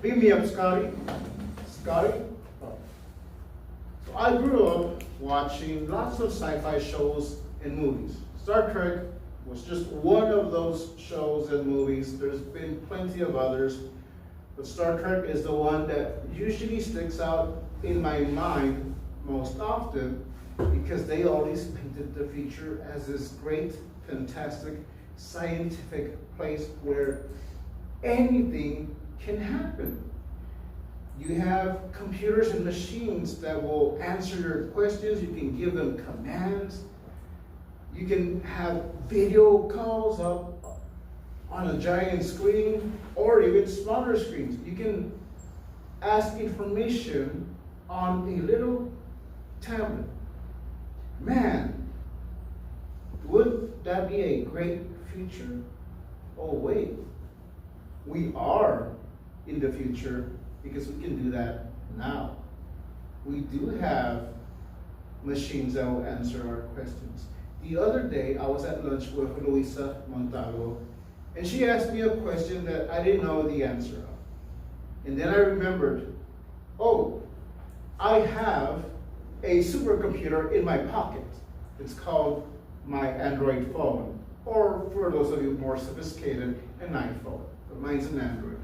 Beat me up, Scotty. Scotty? Oh. So I grew up watching lots of sci-fi shows and movies. Star Trek was just one of those shows and movies. There's been plenty of others, but Star Trek is the one that usually sticks out in my mind most often because they always painted the future as this great, fantastic, scientific place where anything can happen. You have computers and machines that will answer your questions. You can give them commands. You can have video calls up on a giant screen or even smaller screens. You can ask information on a little tablet. Man, would that be a great future? Oh wait, we are in the future because we can do that now. We do have machines that will answer our questions. The other day, I was at lunch with Luisa Montalvo, and she asked me a question that I didn't know the answer of. And then I remembered, oh, I have a supercomputer in my pocket. It's called my Android phone, or for those of you more sophisticated, an iPhone. But mine's an Android.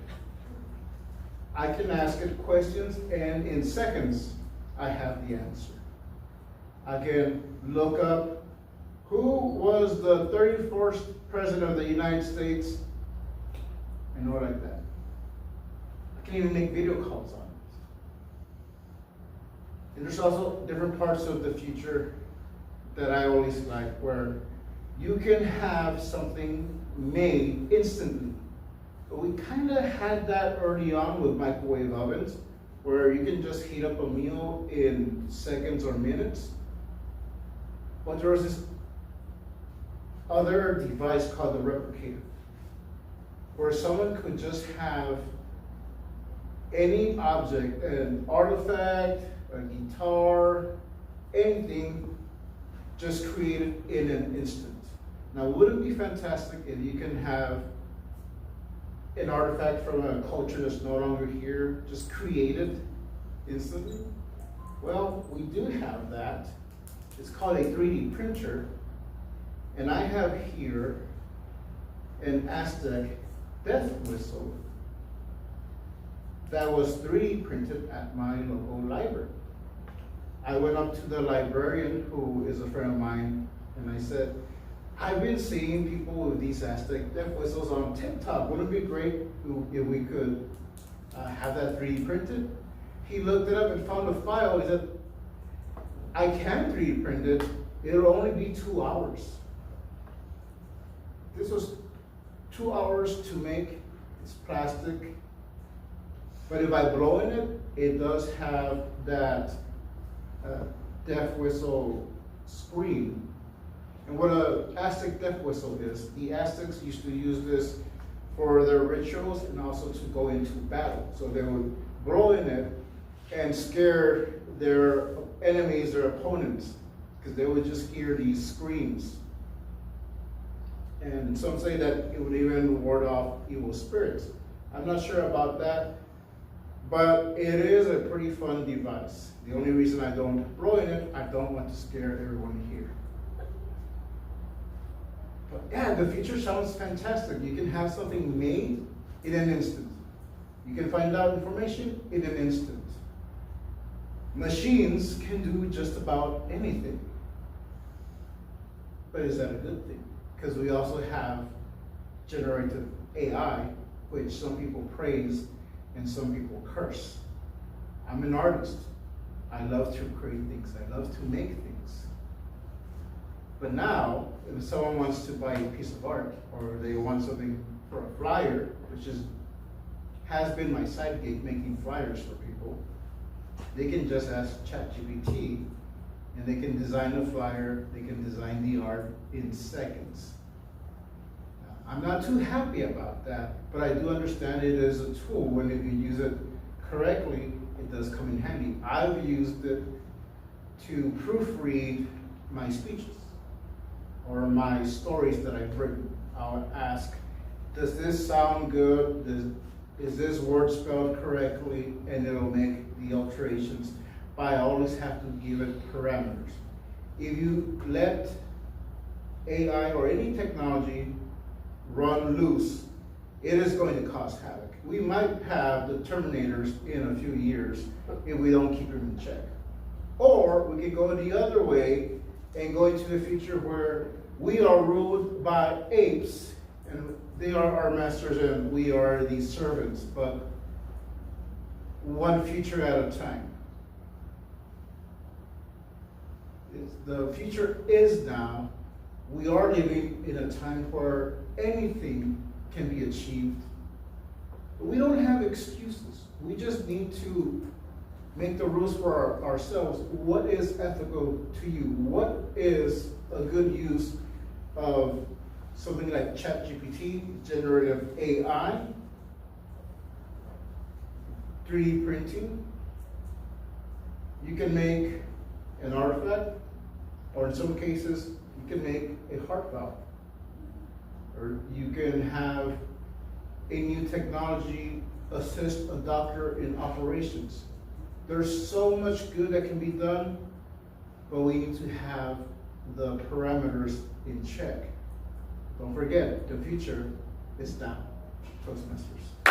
I can ask it questions, and in seconds, I have the answer. I can look up who was the 31st president of the United States, and all like that. I can even make video calls on it. And there's also different parts of the future that I always like, where you can have something made instantly. But we kind of had that early on with microwave ovens, where you can just heat up a meal in seconds or minutes. But there was this other device called the replicator, where someone could just have any object, an artifact, a guitar, anything, just created in an instant. Now, wouldn't it be fantastic if you can have an artifact from a culture that's no longer here, just created instantly? Well, we do have that. It's called a 3D printer. And I have here an Aztec death whistle that was 3D printed at my local library. I went up to the librarian, who is a friend of mine, and I said, I've been seeing people with these Aztec death whistles on TikTok. Wouldn't it be great if we could have that 3D printed? He looked it up and found a file. He said, I can 3D print it. It'll only be 2 hours. This was 2 hours to make. It's plastic. But if I blow in it, it does have that death whistle scream. And what an Aztec death whistle is, the Aztecs used to use this for their rituals and also to go into battle. So they would blow in it and scare their enemies, their opponents, because they would just hear these screams. And some say that it would even ward off evil spirits. I'm not sure about that, but it is a pretty fun device. The only reason I don't blow in it, I don't want to scare everyone here. But yeah, the future sounds fantastic. You can have something made in an instant. You can find out information in an instant. Machines can do just about anything. But is that a good thing? Because we also have generative AI, which some people praise and some people curse. I'm an artist. I love to create things. I love to make things. But now, if someone wants to buy a piece of art, or they want something for a flyer, which has been my side gig, making flyers for people, they can just ask ChatGPT, and they can design a flyer, they can design the art in seconds. I'm not too happy about that, but I do understand it as a tool. When if you use it correctly, it does come in handy. I've used it to proofread my speeches or my stories that I've written. I'll ask, does this sound good? is this word spelled correctly, and it'll make the alterations. But I always have to give it parameters. If you let AI or any technology run loose, it is going to cause havoc. We might have the Terminators in a few years if we don't keep them in check. Or we could go the other way and go into the future where we are ruled by apes, and they are our masters and we are these servants, but one future at a time. The future is now. We are living in a time where anything can be achieved. But we don't have excuses. We just need to make the rules for ourselves. What is ethical to you? What is a good use of something like ChatGPT, generative AI, 3D printing? You can make an artifact, or in some cases, you can make a heart valve. Or you can have a new technology assist a doctor in operations. There's so much good that can be done, but we need to have the parameters in check. Don't forget, the future is now. Toastmasters.